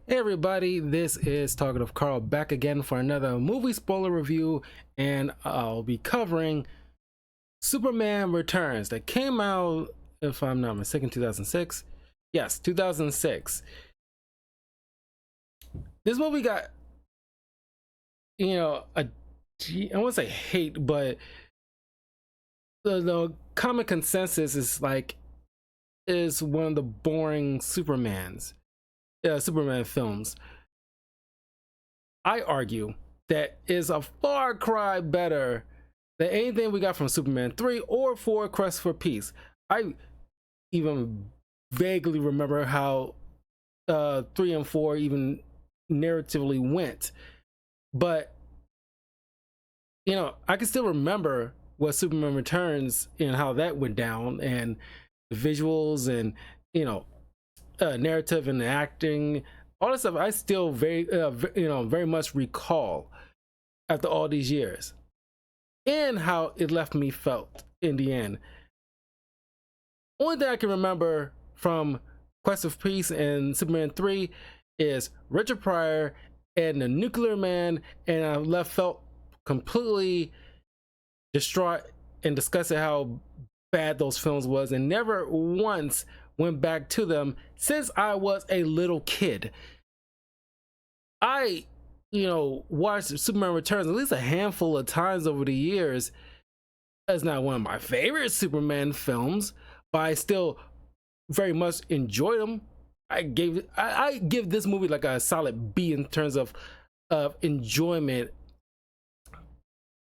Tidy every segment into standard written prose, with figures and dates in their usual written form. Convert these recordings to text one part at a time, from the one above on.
Hey everybody, this is Talkative Carl back again for another movie spoiler review, and I'll be covering Superman Returns that came out, if I'm not mistaken, 2006. Yes, 2006. This movie got, I won't say hate, but the common consensus is one of the boring Superman films. I argue that is a far cry better than anything we got from Superman 3 or 4 Quest for Peace. I even vaguely remember how 3 and 4 even narratively went. But, I can still remember what Superman Returns and how that went down, and the visuals and, narrative and acting, all this stuff I still very much recall after all these years, and how it left me felt in the end. Only thing I can remember from Quest of Peace and Superman 3 is Richard Pryor and the Nuclear Man, and I left felt completely distraught and disgusted how bad those films was, and never once went back to them since I was a little kid. I, watched Superman Returns at least a handful of times over the years. That's not one of my favorite Superman films, but I still very much enjoyed them. I give this movie like a solid B in terms of enjoyment.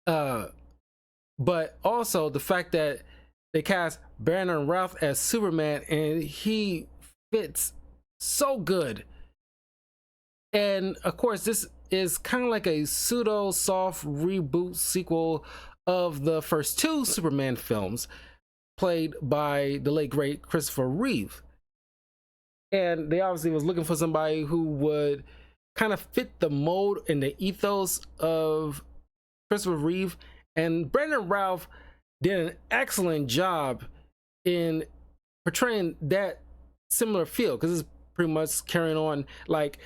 But also the fact that they cast Brandon Routh as Superman, and he fits so good. And of course, this is kind of like a pseudo soft reboot sequel of the first two Superman films, played by the late great Christopher Reeve. And they obviously was looking for somebody who would kind of fit the mold and the ethos of Christopher Reeve. And Brandon Routh did an excellent job in portraying that similar feel, because it's pretty much carrying on like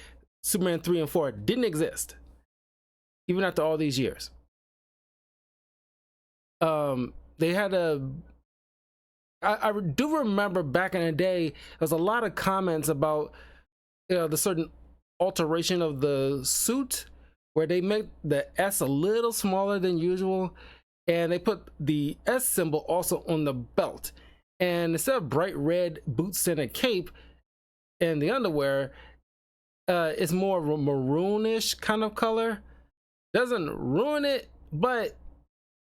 Superman 3 and 4 didn't exist, even after all these years. They had I do remember back in the day, there was a lot of comments about the certain alteration of the suit, where they make the S a little smaller than usual, and they put the S symbol also on the belt. And instead of bright red boots and a cape and the underwear, it's more of a maroonish kind of color. Doesn't ruin it, but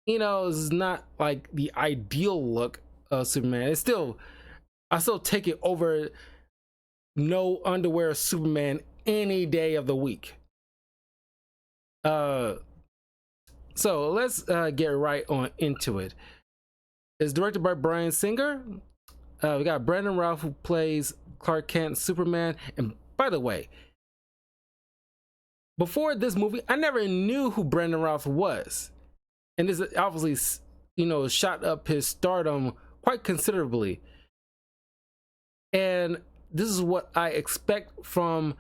it's not like the ideal look of Superman. I still take it over no underwear Superman any day of the week. So let's get right on into it. It's directed by Bryan Singer. We got Brandon Routh, who plays Clark Kent, Superman. And by the way, before this movie, I never knew who Brandon Routh was, and this obviously, shot up his stardom quite considerably. And this is what I expect from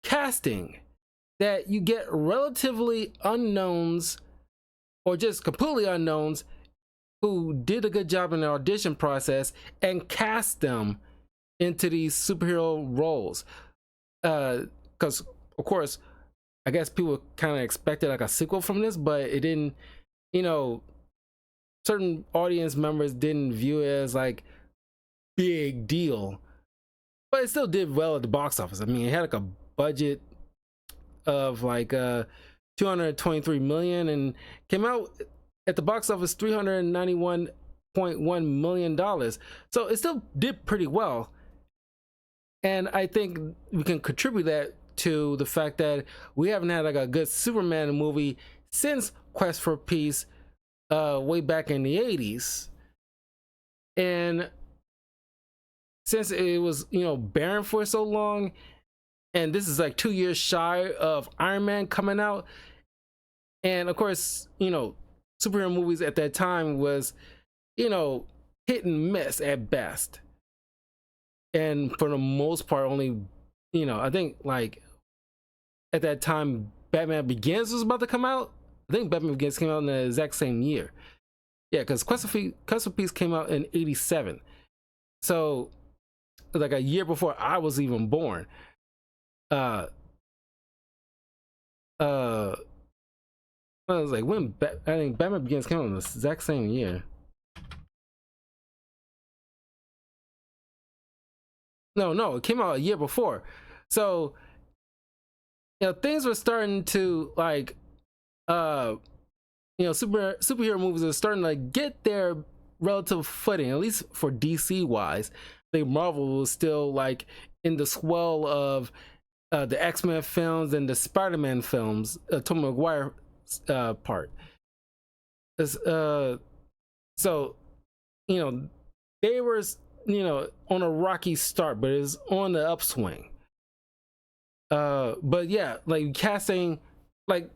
casting, that you get relatively unknowns or just completely unknowns who did a good job in the audition process and cast them into these superhero roles. Because, of course, I guess people kind of expected like a sequel from this, but it didn't, certain audience members didn't view it as like big deal. But it still did well at the box office. I mean, it had like a budget of like 223 million and came out at the box office $391.1 million. So it still did pretty well. And I think we can contribute that to the fact that we haven't had like a good Superman movie since Quest for Peace, way back in the 80s. And since it was, barren for so long, and this is like 2 years shy of Iron Man coming out, and of course, superhero movies at that time was, hit and miss at best. And for the most part, only, I think like at that time Batman Begins was about to come out. I think Batman Begins came out in the exact same year. Yeah, because Quest for Peace came out in '87, so like a year before I was even born. Uh, I was like, when I think Batman Begins came out in the exact same year. No, it came out a year before. So things were starting to like, superhero movies are starting to get their relative footing, at least for DC wise. I think Marvel was still like in the swell of the X-Men films and the Spider-Man films, Tobey Maguire part. So they were on a rocky start, but it's on the upswing. But yeah, like casting,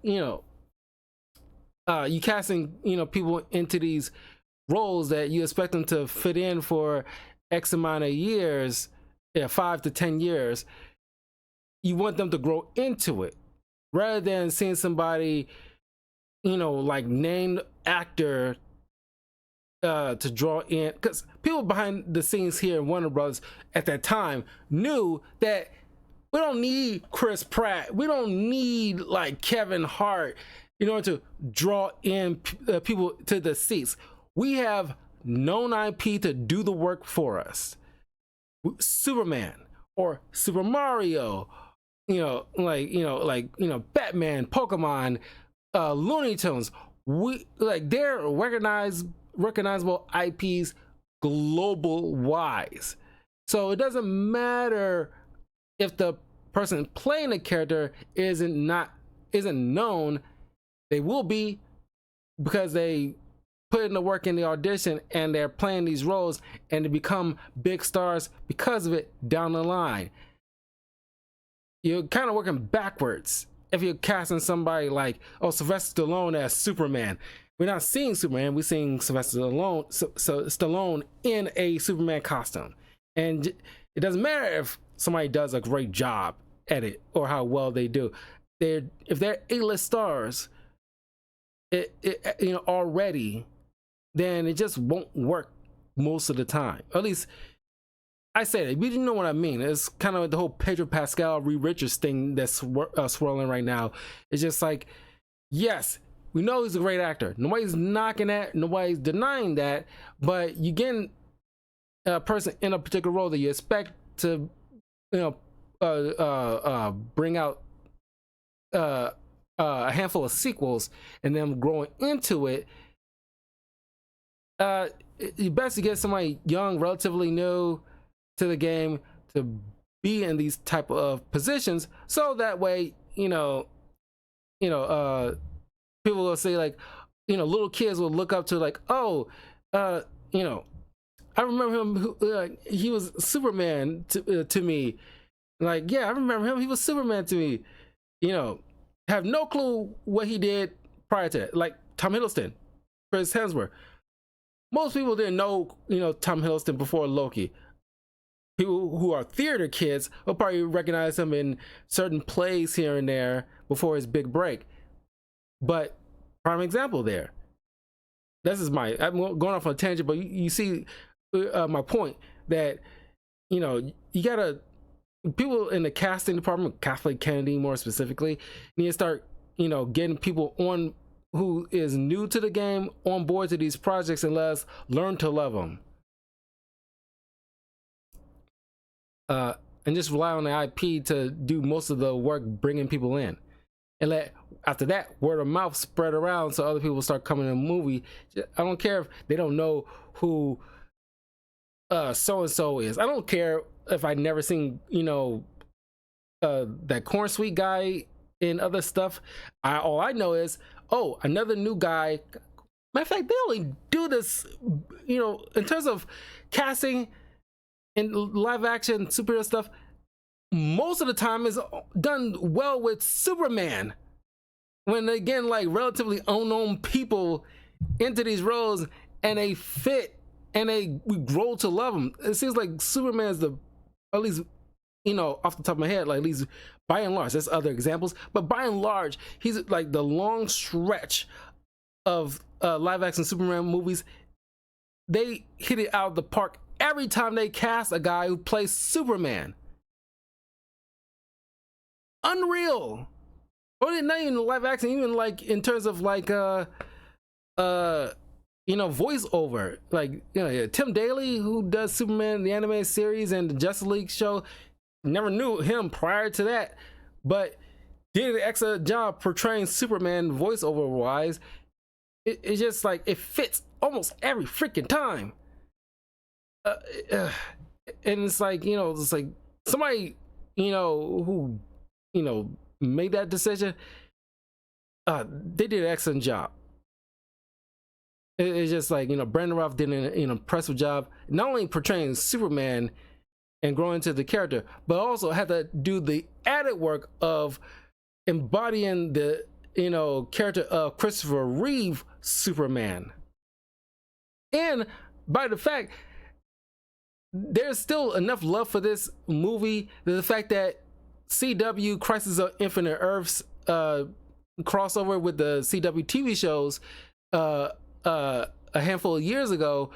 you casting people into these roles that you expect them to fit in for X amount of years, 5 to 10 years. You want them to grow into it rather than seeing somebody like named actor to draw in, because people behind the scenes here in Warner Bros. At that time knew that we don't need Chris Pratt, we don't need like Kevin Hart in order to draw in people to the seats. We have known IP to do the work for us. Superman or Super Mario, Batman, Pokemon, Looney Tunes. They're recognizable IPs global wise. So it doesn't matter if the person playing the character isn't known. They will be, because they put in the work in the audition and they're playing these roles and they become big stars because of it down the line. You're kind of working backwards if you're casting somebody like, Sylvester Stallone as Superman. We're not seeing Superman, we're seeing Sylvester Stallone in a Superman costume. And it doesn't matter if somebody does a great job at it or how well they do. If they're A-list stars, already, then it just won't work most of the time. At least I say that, but you know what I mean. It's kind of like the whole Pedro Pascal, Reed Richards thing that's swirling right now. It's just like, yes, we know he's a great actor. Nobody's knocking that. Nobody's denying that. But you get a person in a particular role that you expect to, bring out a handful of sequels and them growing into it. You best to get somebody young, relatively new to the game, to be in these type of positions, so that way people will say, like, little kids will look up to, like, I remember him, he was Superman to me. Like, yeah, I remember him, he was Superman to me. Have no clue what he did prior to that. Like Tom Hiddleston, Chris Hemsworth. Most people didn't know, Tom Hiddleston before Loki. People who are theater kids will probably recognize him in certain plays here and there before his big break. But prime example there. I'm going off on a tangent, but you see my point, that you gotta, people in the casting department, Kathleen Kennedy more specifically, need to start getting people on who is new to the game on board to these projects, and let us learn to love them. And just rely on the IP to do most of the work bringing people in, and let, after that, word of mouth spread around so other people start coming to the movie. I don't care if they don't know who so and so is. I don't care if I never seen that Corn Sweet guy in other stuff. All I know is, another new guy. Matter of fact, they only do this in terms of casting in live action superhero stuff, most of the time is done well with Superman, when again, like, relatively unknown people into these roles, and they fit, and we grow to love them. It seems like Superman is at least off the top of my head, like at least by and large, there's other examples, but by and large, he's like the long stretch of live action Superman movies. They hit it out of the park every time they cast a guy who plays Superman. Unreal. Or not even live action, even like in terms of like voiceover. Like, Tim Daly, who does Superman the animated series and the Justice League show, never knew him prior to that, but did an excellent job portraying Superman voiceover wise. It's just like it fits almost every freaking time. And it's like, it's like somebody, who, made that decision. They did an excellent job. It's just like, Brandon Routh did an impressive job, not only portraying Superman and growing into the character, but also had to do the added work of embodying the character of Christopher Reeve Superman. And by the fact, there's still enough love for this movie, the fact that CW Crisis of Infinite Earths crossover with the CW TV shows a handful of years ago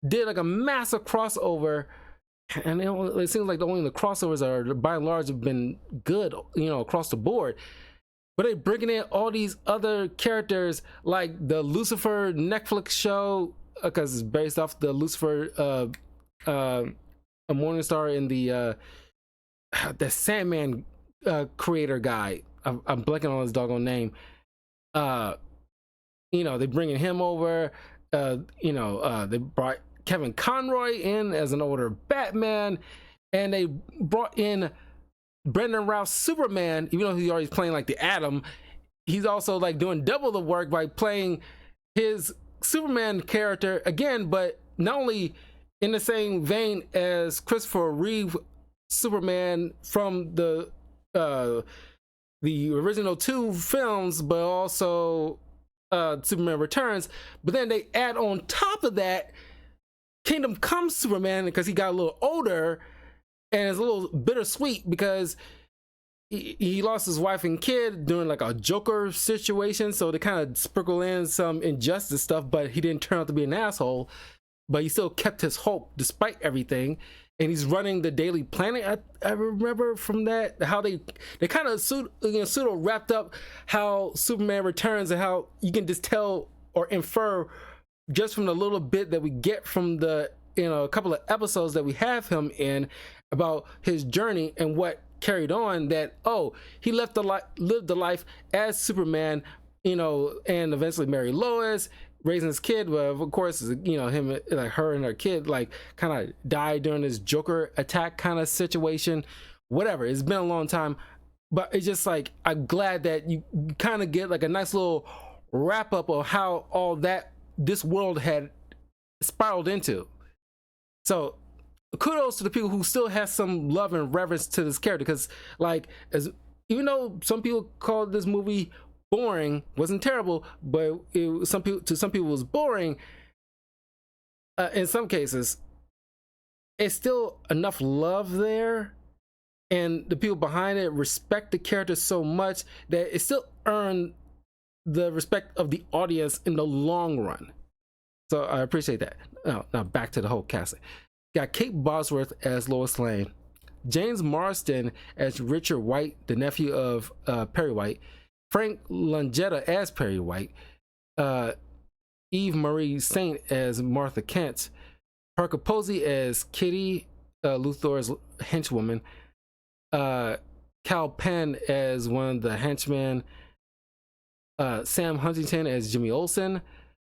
did like a massive crossover, and it seems like only the crossovers are by and large have been good, across the board. But they're bringing in all these other characters, like the Lucifer Netflix show, because it's based off the Lucifer, a Morningstar in the Sandman creator guy. I'm blanking on his doggone name. They bringing him over. They brought Kevin Conroy in as an older Batman, and they brought in Brandon Routh's Superman. Even though he's already playing like the Atom, he's also like doing double the work by playing his Superman character again, but not only in the same vein as Christopher Reeve Superman from the original 2 films, but also Superman Returns. But then they add on top of that Kingdom Come Superman, because he got a little older, and it's a little bittersweet because he lost his wife and kid during like a Joker situation, so they kind of sprinkle in some injustice stuff, but he didn't turn out to be an asshole, but he still kept his hope despite everything. And he's running the Daily Planet. I remember from that how they kind of pseudo wrapped up how Superman Returns, and how you can just tell or infer just from the little bit that we get from the a couple of episodes that we have him in about his journey and what carried on, that he lived the life as Superman, and eventually married Lois, raising his kid. But of course, him, like her and her kid, like kind of died during this Joker attack kind of situation. Whatever, it's been a long time, but it's just like, I'm glad that you kind of get like a nice little wrap up of how all that this world had spiraled into. So kudos to the people who still have some love and reverence to this character, because even though some people called this movie boring, wasn't terrible, but to some people it was boring. In some cases, it's still enough love there, and the people behind it respect the character so much that it still earned the respect of the audience in the long run. So I appreciate that. Now back to the whole casting. Got Kate Bosworth as Lois Lane, James Marsden as Richard White, the nephew of Perry White, Frank Langetta as Perry White, Eve Marie Saint as Martha Kent, Parker Posey as Kitty, Luthor's henchwoman, Cal Penn as one of the henchmen, Sam Huntington as Jimmy Olsen,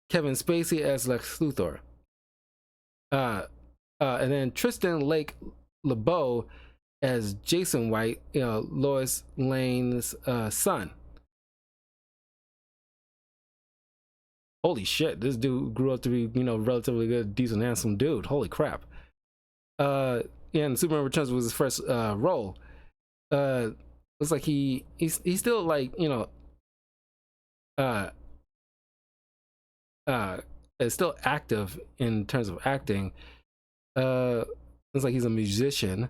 Kevin Spacey as Lex Luthor, and then Tristan Lake LeBeau as Jason White, Lois Lane's son. Holy shit, this dude grew up to be, relatively good, decent, handsome dude. Holy crap. And Superman Returns was his first role. Looks like he's still like, is still active in terms of acting. Looks like he's a musician.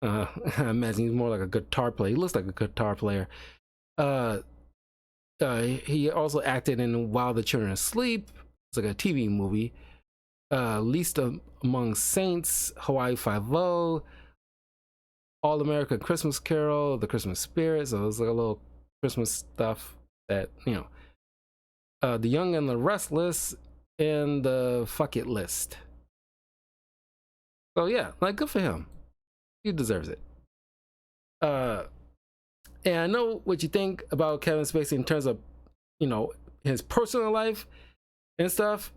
I imagine he's more like a guitar player. He looks like a guitar player. Uh, he also acted in While the Children Sleep. It's like a TV movie. Least Among Saints, Hawaii Five-O, All American Christmas Carol, The Christmas Spirit. So it's like a little Christmas stuff that, you know. The Young and the Restless, and the Fuck It List. So yeah, like, good for him. He deserves it. And I know what you think about Kevin Spacey in terms of, you know, his personal life and stuff.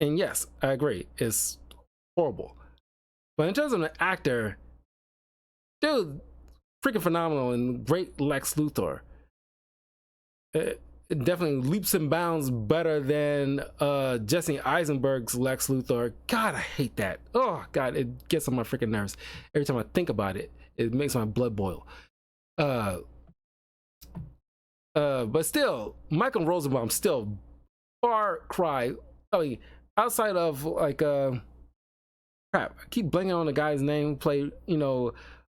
And yes, I agree, it's horrible. But in terms of an actor, dude, freaking phenomenal and great Lex Luthor. It definitely leaps and bounds better than Jesse Eisenberg's Lex Luthor. God, I hate that. Oh God, it gets on my freaking nerves every time I think about it. It makes my blood boil. But still, Michael Rosenbaum still far cry. I mean, outside of like crap, I keep blanking on the guy's name who played, you know,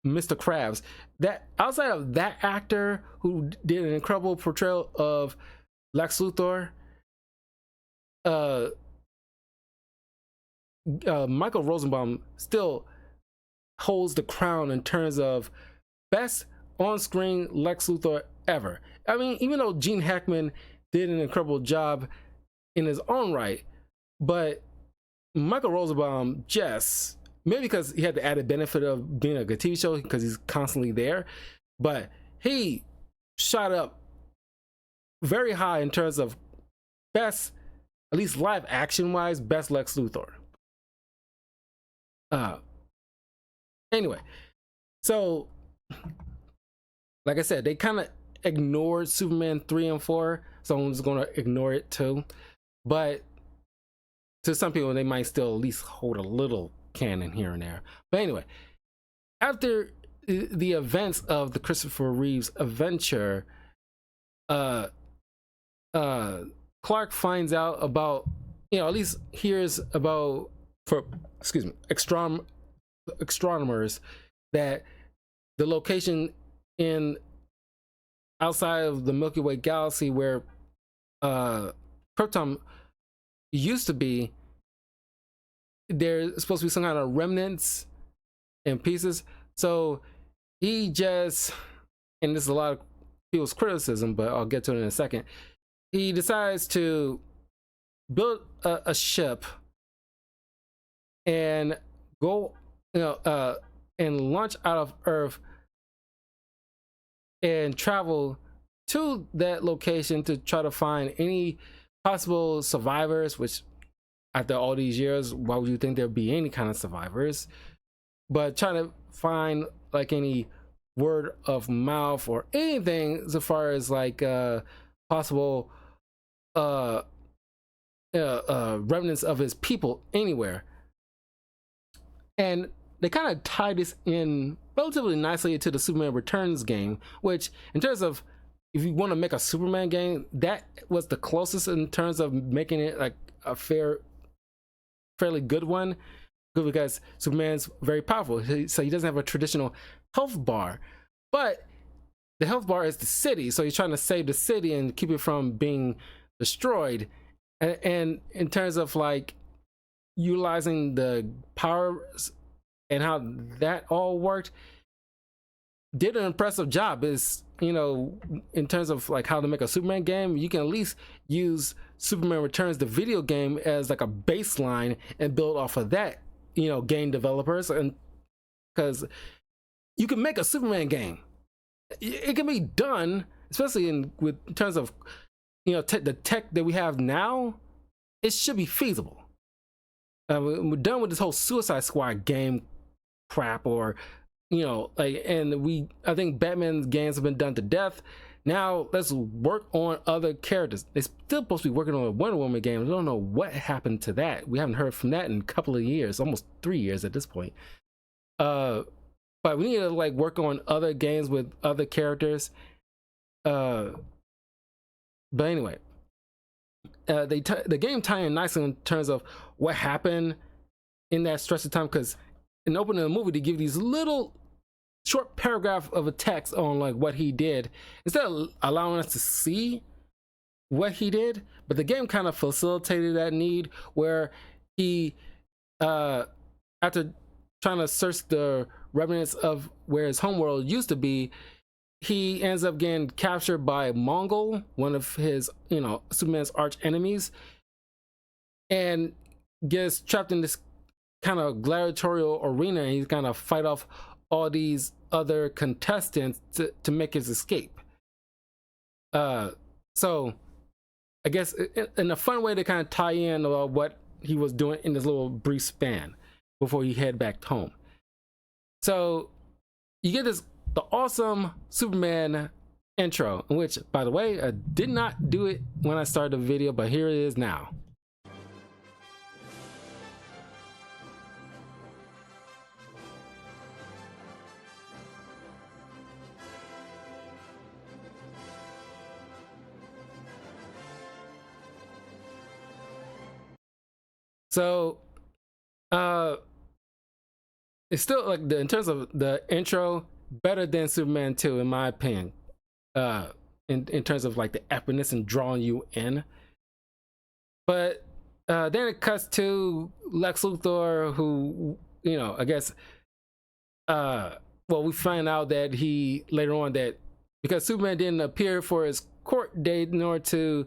Mr. Krabs. That outside of that actor who did an incredible portrayal of Lex Luthor, Michael Rosenbaum still holds the crown in terms of best on-screen Lex Luthor ever. I mean, even though Gene Hackman did an incredible job in his own right, but Michael Rosenbaum, just maybe because he had the added benefit of being a good TV show because he's constantly there, but he shot up very high in terms of best, at least live action wise, best Lex Luthor. Anyway, so like I said, they kind of ignored Superman 3 and 4, so I'm just gonna ignore it too. But to some people, they might still at least hold a little canon here and there. But anyway, after the events of the Christopher Reeves adventure, Clark finds out about, you know, at least hears about, for excuse me, astronomers, that the location in outside of the Milky Way galaxy where Krypton used to be, there's supposed to be some kind of remnants and pieces. So he just, and this is a lot of people's criticism, but I'll get to it in a second. He decides to build a ship and go, you know, and launch out of Earth and travel to that location to try to find any possible survivors, which after all these years, why would you think there'd be any kind of survivors? But trying to find like any word of mouth or anything as far as like possible remnants of his people anywhere. And they kind of tie this in relatively nicely to the Superman Returns game, which in terms of, if you want to make a Superman game, that was the closest in terms of making it like a fairly good one. Good, because Superman's very powerful, so he doesn't have a traditional health bar, but the health bar is the city, so he's trying to save the city and keep it from being destroyed. And in terms of like utilizing the powers and how that all worked, did an impressive job. Is, you know, in terms of like how to make a Superman game, you can at least use Superman Returns, the video game, as like a baseline and build off of that, you know, game developers. And because you can make a Superman game, it can be done, especially in terms of, you know, the tech that we have now. It should be feasible. We're done with this whole Suicide Squad game crap, or, you know, like, and I think Batman games have been done to death. Now let's work on other characters. They're still supposed to be working on a Wonder Woman game. I don't know what happened to that. We haven't heard from that in a couple of years, almost 3 years at this point. But we need to like work on other games with other characters. But anyway, the game tie in nicely in terms of what happened in that stretch of time, because in the opening of the movie they give these little short paragraph of a text on like what he did, instead of allowing us to see what he did. But the game kind of facilitated that need, where he after trying to search the remnants of where his homeworld used to be, he ends up getting captured by Mongul, one of his, you know, Superman's arch enemies, and gets trapped in this kind of gladiatorial arena, and he's kind of fight off all these other contestants to make his escape. So I guess in a fun way to kind of tie in what he was doing in this little brief span before he head back home. So you get the awesome Superman intro, in which, by the way, I did not do it when I started the video, but here it is now. So it's still like in terms of the intro, better than Superman 2 in my opinion, in terms of like the epicness and drawing you in. But then it cuts to Lex Luthor, who, you know, I guess well, we find out that he later on, that because Superman didn't appear for his court date in order to,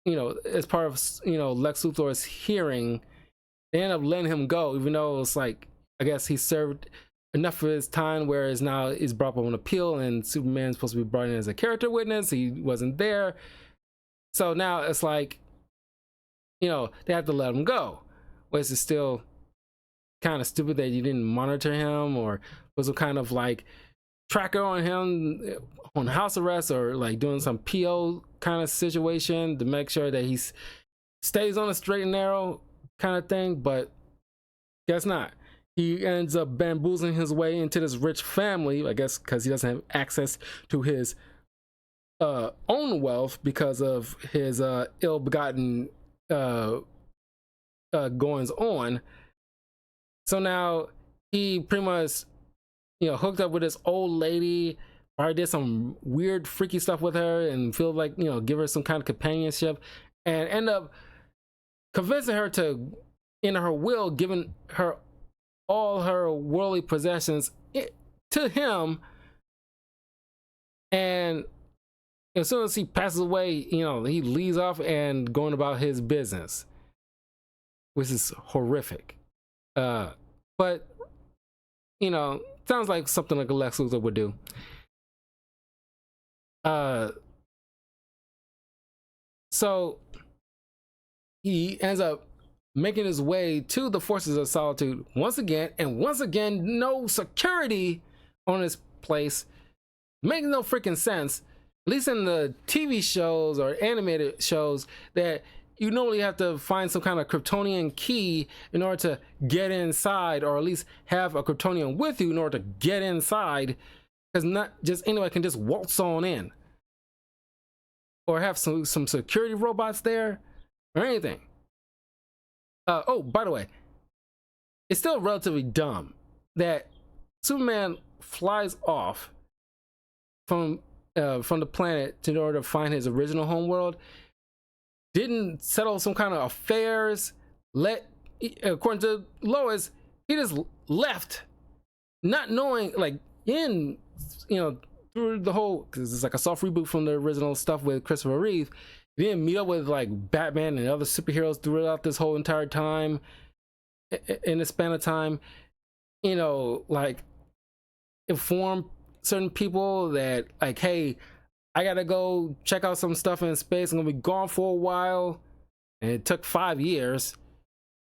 you know, as part of, you know, Lex Luthor's hearing, they end up letting him go, even though it's like, I guess he served enough of his time, whereas now he's brought up on appeal and Superman's supposed to be brought in as a character witness. He wasn't there. So now it's like, you know, they have to let him go. Which is still kind of stupid that you didn't monitor him or was some kind of like tracker on him on house arrest, or like doing some PO kind of situation to make sure that he stays on the straight and narrow kind of thing. But guess not. He ends up bamboozling his way into this rich family, I guess because he doesn't have access to his own wealth because of his ill-begotten goings on. So now he pretty much, you know, hooked up with this old lady, probably did some weird freaky stuff with her and feel like, you know, give her some kind of companionship, and end up convincing her to, in her will, giving her all her worldly possessions to him. And as soon as he passes away, you know, he leaves off and going about his business, which is horrific. But, you know, sounds like something like a Lex Luthor would do. So he ends up making his way to the Forces of Solitude once again, and once again, no security on his place. Makes no freaking sense. At least in the TV shows or animated shows, that you normally have to find some kind of Kryptonian key in order to get inside, or at least have a Kryptonian with you in order to get inside, because not just anybody can just waltz on in, or have some security robots there or anything. Oh, by the way, it's still relatively dumb that Superman flies off from the planet in order to find his original homeworld, didn't settle some kind of affairs, according to Lois, he just left, not knowing, like, in, you know, through the whole, because it's like a soft reboot from the original stuff with Christopher Reeve. He didn't meet up with like Batman and other superheroes throughout this whole entire time, in the span of time, you know, like inform certain people that, like, hey, I gotta go check out some stuff in space, I'm gonna be gone for a while. And it took 5 years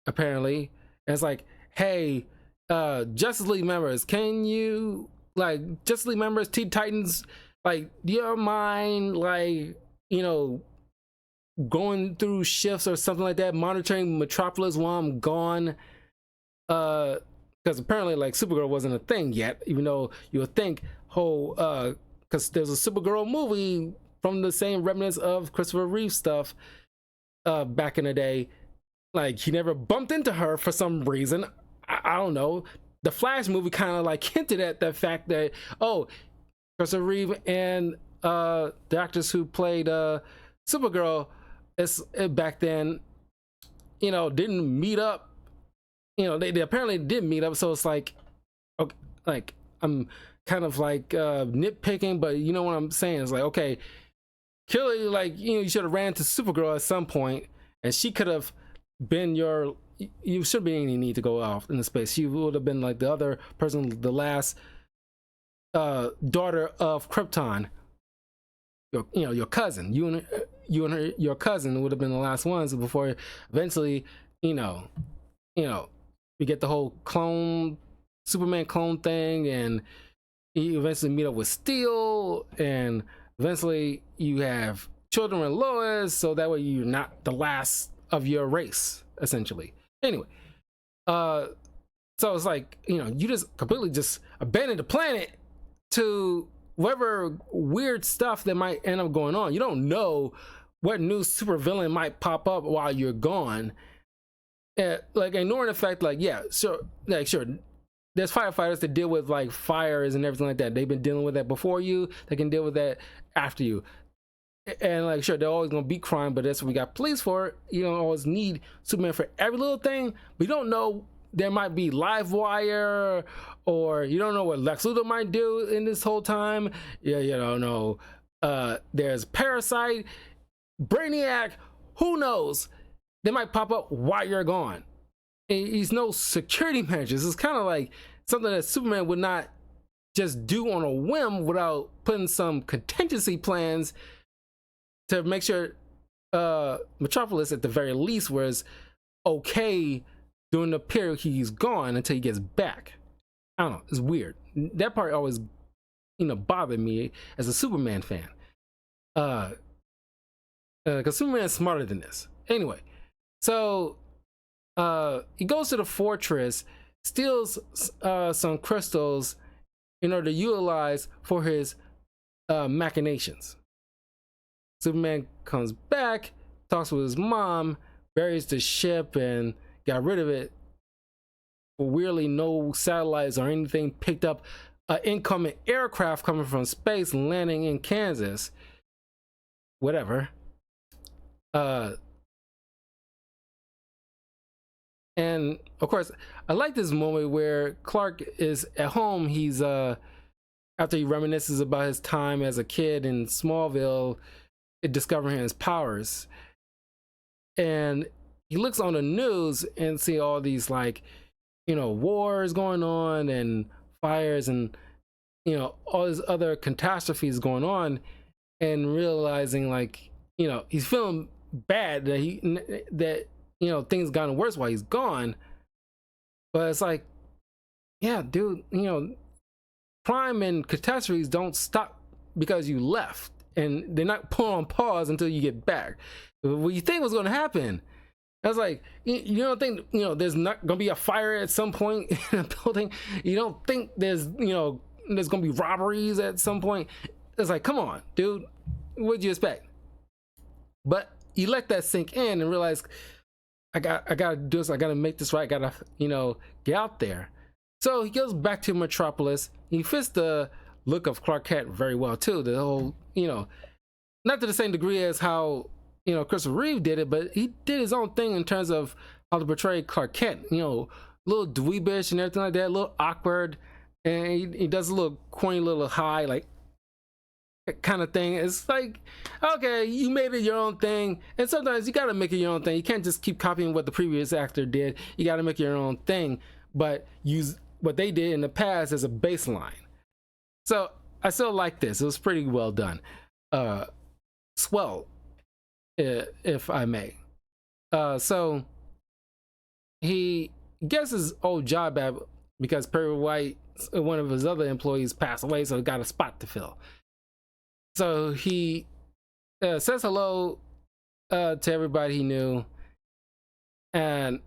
apparently. And it's like, hey, Justice League members, can you, like, Justice League members, Teen Titans, like, do you mind, like, you know, going through shifts or something like that, monitoring Metropolis while I'm gone? Because apparently, like, Supergirl wasn't a thing yet, even though you would think, oh, because there's a Supergirl movie from the same remnants of Christopher Reeve stuff back in the day. Like, he never bumped into her for some reason. I don't know. the Flash movie kind of like hinted at the fact that, oh, Christopher Reeve and the actors who played Supergirl back then, you know, didn't meet up. You know, they apparently did meet up. So it's like, okay, like I'm kind of like nitpicking, but you know what I'm saying? It's like, okay, Kelly, like, you know, you should have ran to Supergirl at some point, and she could have been your. You should be any need to go off into space. She would have been like the other person, the last daughter of Krypton. Your cousin. Your cousin would have been the last ones before eventually, you know, we get the whole Superman clone thing, and you eventually meet up with Steel, and eventually you have children with Lois, so that way you're not the last of your race, essentially. Anyway, so it's like, you know, you just completely just abandon the planet to whatever weird stuff that might end up going on. You don't know what new supervillain might pop up while you're gone. Like, ignoring the fact, like, yeah, sure, like, sure, there's firefighters that deal with like fires and everything like that. They've been dealing with that before you. They can deal with that after you. And like, sure, they're always gonna beat crime, but that's what we got police for. You don't always need Superman for every little thing. We don't know, there might be live wire, or you don't know what Lex Luthor might do in this whole time. Yeah, you don't know. There's Parasite, Brainiac, who knows? They might pop up while you're gone. And he's no security measures. It's kind of like something that Superman would not just do on a whim without putting some contingency plans to make sure Metropolis, at the very least, was okay during the period he's gone until he gets back. I don't know. It's weird. That part always, you know, bothered me as a Superman fan. Because Superman's smarter than this. Anyway, so he goes to the fortress, steals some crystals in order to utilize for his machinations. Superman comes back, talks with his mom, buries the ship, and got rid of it. Weirdly, no satellites or anything picked up an incoming aircraft coming from space landing in Kansas. Whatever. And of course, I like this moment where Clark is at home. He's after he reminisces about his time as a kid in Smallville, discovering his powers, and he looks on the news and see all these, like, you know, wars going on and fires and, you know, all these other catastrophes going on, and realizing, like, you know, he's feeling bad that you know, things gotten worse while he's gone. But it's like, yeah, dude, you know, crime and catastrophes don't stop because you left, and they're not put on pause until you get back. What you think was going to happen? I was like, you don't think, you know, there's not going to be a fire at some point in a building? You don't think there's, you know, there's going to be robberies at some point? It's like, come on, dude, what'd you expect? But you let that sink in and realize, I gotta do this. I gotta make this right. I gotta, you know, get out there. So he goes back to Metropolis. He fits the look of Clark Kent very well too. The whole, you know, not to the same degree as how, you know, Christopher Reeve did it, but he did his own thing in terms of how to portray Clark Kent. You know, a little dweebish and everything like that, a little awkward, and he does a little corny, little high, like, kind of thing. It's like, okay, you made it your own thing, and sometimes you got to make it your own thing. You can't just keep copying what the previous actor did. You got to make your own thing, but use what they did in the past as a baseline. So I still like this. It was pretty well done. Swell, if I may. So he gets his old job back because Perry White, one of his other employees, passed away, so he got a spot to fill. So he says hello to everybody he knew, and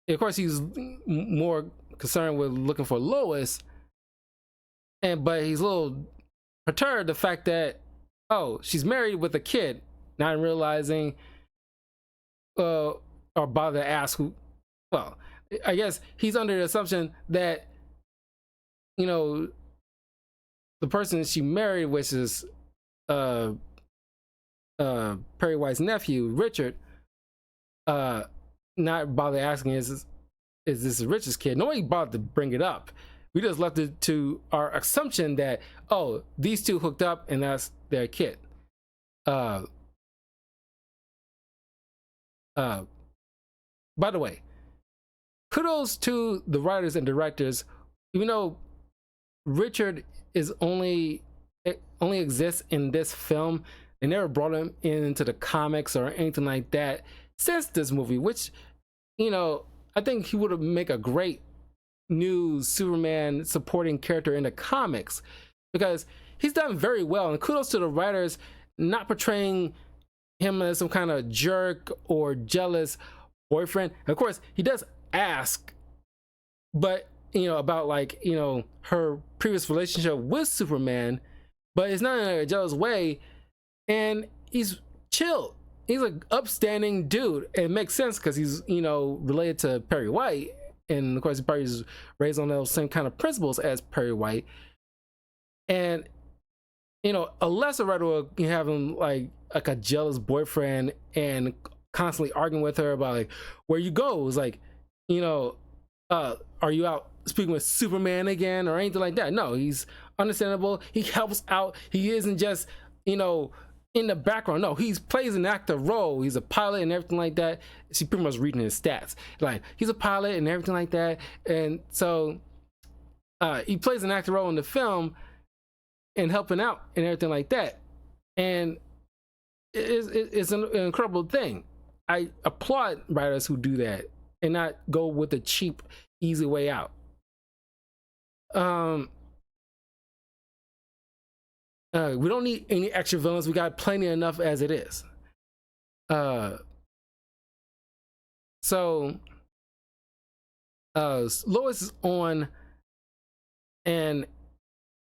of course he's more concerned with looking for Lois, but he's a little perturbed the fact that, oh, she's married with a kid, not realizing or bother to ask who. Well, I guess he's under the assumption that you know, the person she married, which is uh Perry White's nephew, Richard, uh not bother asking is this Richard's kid? Nobody bothered to bring it up. We just left it to our assumption that, oh, these two hooked up and that's their kid. Uh by the way, kudos to the writers and directors. Even though Richard is only exists in this film, they never brought him into the comics or anything like that since this movie, which, you know, I think he would have make a great new Superman supporting character in the comics, because he's done very well. And kudos to the writers not portraying him as some kind of jerk or jealous boyfriend. Of course, he does ask, but you know, about like, you know, her previous relationship with Superman, but it's not in a jealous way, and he's chill. He's an upstanding dude. It makes sense because he's, you know, related to Perry White, and of course Perry's raised on those same kind of principles as Perry White. And you know, a lesser writer will have him like a jealous boyfriend and constantly arguing with her about like where you go. It's like, you know, are you out speaking with Superman again or anything like that? No, he's understandable. He helps out. He isn't just, you know, in the background. No, he plays an active role. He's a pilot and everything like that. She's pretty much reading his stats. Like, he's a pilot and everything like that. And so he plays an active role in the film and helping out and everything like that. And it's an incredible thing. I applaud writers who do that and not go with the cheap, easy way out. We don't need any extra villains. We got plenty enough as it is. So Lois is on an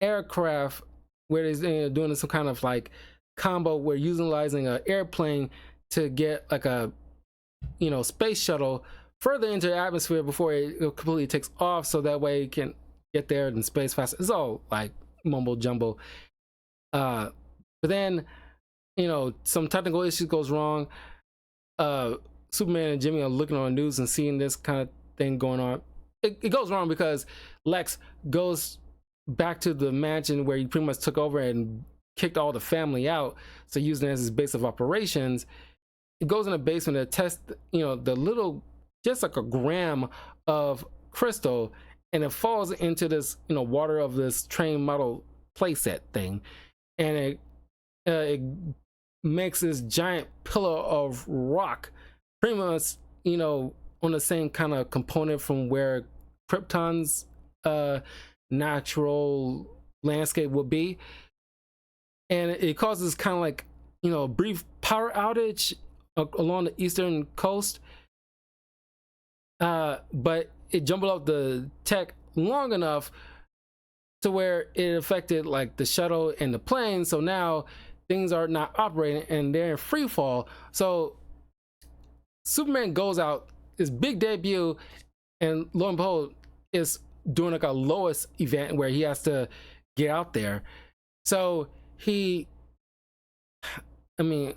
aircraft where they're doing some kind of like combo where utilizing an airplane to get like a, you know, space shuttle further into the atmosphere before it completely takes off, so that way it can get there in space faster. It's all like mumbo jumbo. But then, you know, some technical issues goes wrong. Superman and Jimmy are looking on the news and seeing this kind of thing going on. It goes wrong because Lex goes back to the mansion where he pretty much took over and kicked all the family out, so using it as his base of operations. It goes in the basement to test, you know, the little, just like a gram of crystal, and it falls into this, you know, water of this train model playset thing, and it makes this giant pillar of rock, pretty much, you know, on the same kind of component from where Krypton's natural landscape would be. And it causes kind of like, you know, a brief power outage along the eastern coast. But it jumbled up the tech long enough to where it affected like the shuttle and the plane. So now things are not operating and they're in free fall. So Superman goes out, his big debut, and lo and behold, is doing like a Lois event where he has to get out there. So he, I mean,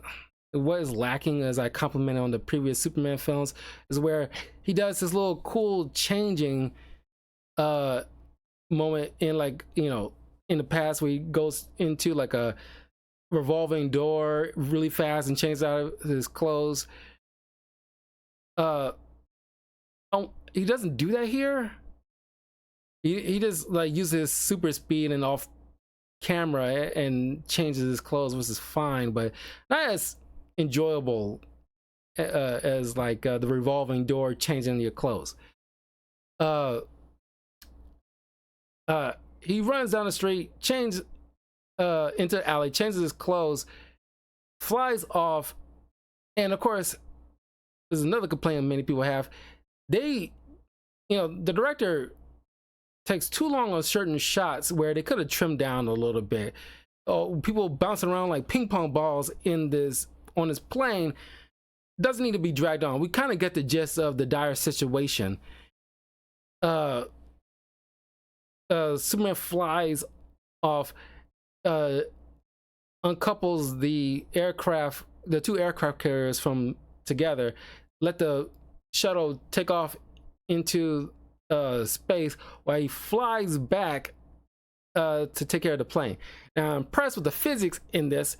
what is lacking, as I complimented on the previous Superman films, is where he does this little cool changing moment in, like, you know, in the past where he goes into like a revolving door really fast and changes out of his clothes. He doesn't do that here. He just like uses super speed and off camera and changes his clothes, which is fine, but not as enjoyable as like the revolving door changing your clothes. He runs down the street, changes into the alley, changes his clothes, flies off, and of course, there's another complaint many people have. They, you know, the director takes too long on certain shots where they could have trimmed down a little bit. People bouncing around like ping pong balls in this, on this plane, doesn't need to be dragged on. We kind of get the gist of the dire situation. Superman flies off, uh, uncouples the aircraft, the two aircraft carriers from together, let the shuttle take off into space while he flies back to take care of the plane. Now, I'm impressed with the physics in this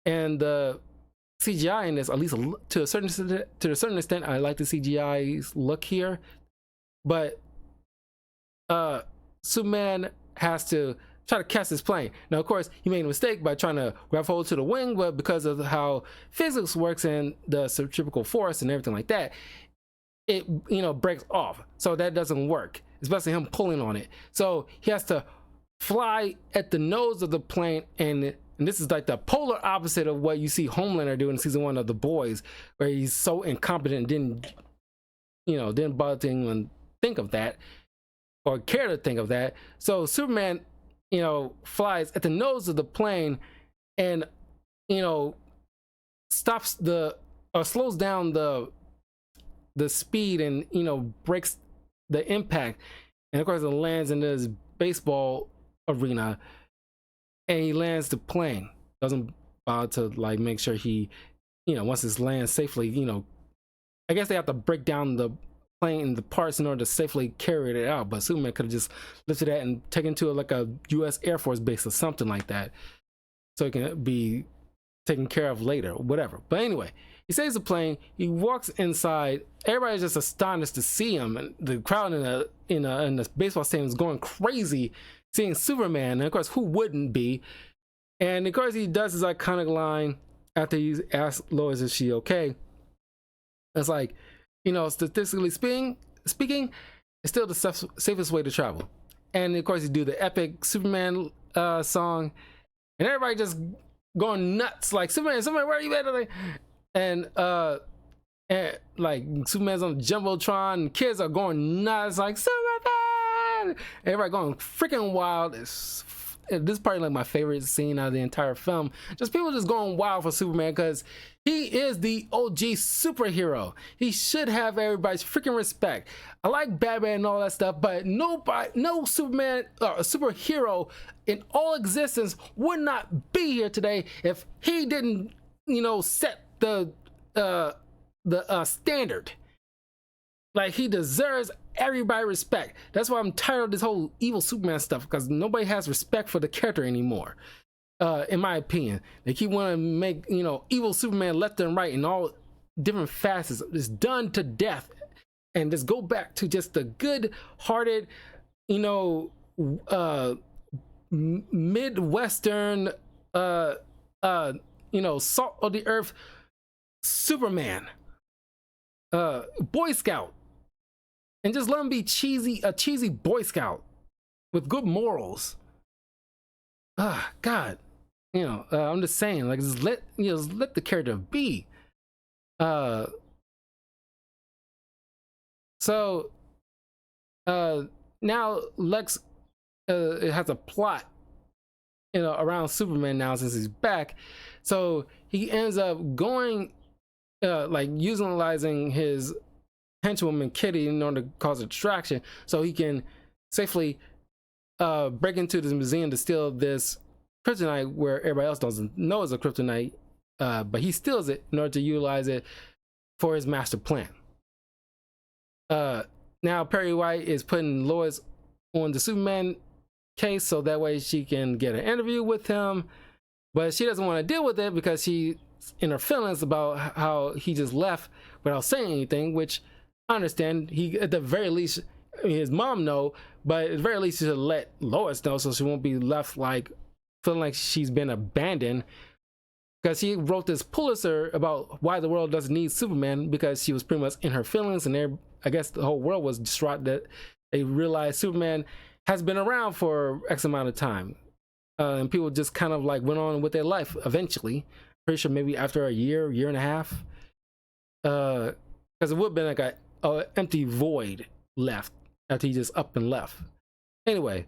and the CGI in this, at least to a certain extent. I like the CGI's look here, but Superman has to try to catch this plane. Now, of course, he made a mistake by trying to grab hold to the wing, but because of how physics works and the centrifugal force and everything like that, it, you know, breaks off. So that doesn't work, especially him pulling on it. So he has to fly at the nose of the plane, and this is like the polar opposite of what you see Homelander do in season 1 of The Boys, where he's so incompetent and didn't bother to even think of that or care to think of that. So Superman, flies at the nose of the plane and, stops slows down the speed and, breaks the impact. And of course it lands in this baseball arena, and he lands the plane. Doesn't bother to like make sure he, once it lands safely, I guess they have to break down the plane into parts in order to safely carry it out. But Superman could have just lifted that and taken to like a U.S. Air Force base or something like that, so it can be taken care of later, whatever. But anyway, he saves the plane. He walks inside. Everybody's just astonished to see him, and the crowd in the baseball stadium is going crazy seeing Superman. And of course, who wouldn't be? And of course, he does his iconic line after he asks Lois, "Is she okay?" It's like, statistically speaking, it's still the safest way to travel. And of course, you do the epic Superman song, and everybody just going nuts, like, Superman, where are you at? And like Superman's on the Jumbotron, and kids are going nuts, like, Superman! Everybody going freaking wild. This is probably like my favorite scene out of the entire film. Just people just going wild for Superman, because he is the OG superhero. He should have everybody's freaking respect. I like Batman and all that stuff, but no Superman, superhero in all existence would not be here today if he didn't, set the standard. Like, he deserves everybody respect. That's why I'm tired of this whole evil Superman stuff, because nobody has respect for the character anymore. In my opinion, they keep wanting to make evil Superman left and right in all different facets. It's done to death, and just go back to just the good-hearted, Midwestern, salt of the earth Superman, Boy Scout, and just let him be a cheesy Boy Scout with good morals. God, I'm just saying, like, just let the character be. So now Lex it has a plot around Superman now, since he's back. So he ends up going like utilizing his henchwoman Kitty in order to cause a distraction, so he can safely break into this museum to steal this kryptonite, where everybody else doesn't know it's a kryptonite, but he steals it in order to utilize it for his master plan. Now Perry White is putting Lois on the Superman case, so that way she can get an interview with him, but she doesn't want to deal with it because she's in her feelings about how he just left without saying anything, which I understand. He, at the very least, his mom know, but at the very least, he should let Lois know, so she won't be left like feeling like she's been abandoned. Because he wrote this Pulitzer about why the world doesn't need Superman, because she was pretty much in her feelings, and I guess the whole world was distraught that they realized Superman has been around for X amount of time, and people just kind of like went on with their life eventually. Pretty sure maybe after a year and a half, because it would have been like a empty void left after he just up and left. Anyway,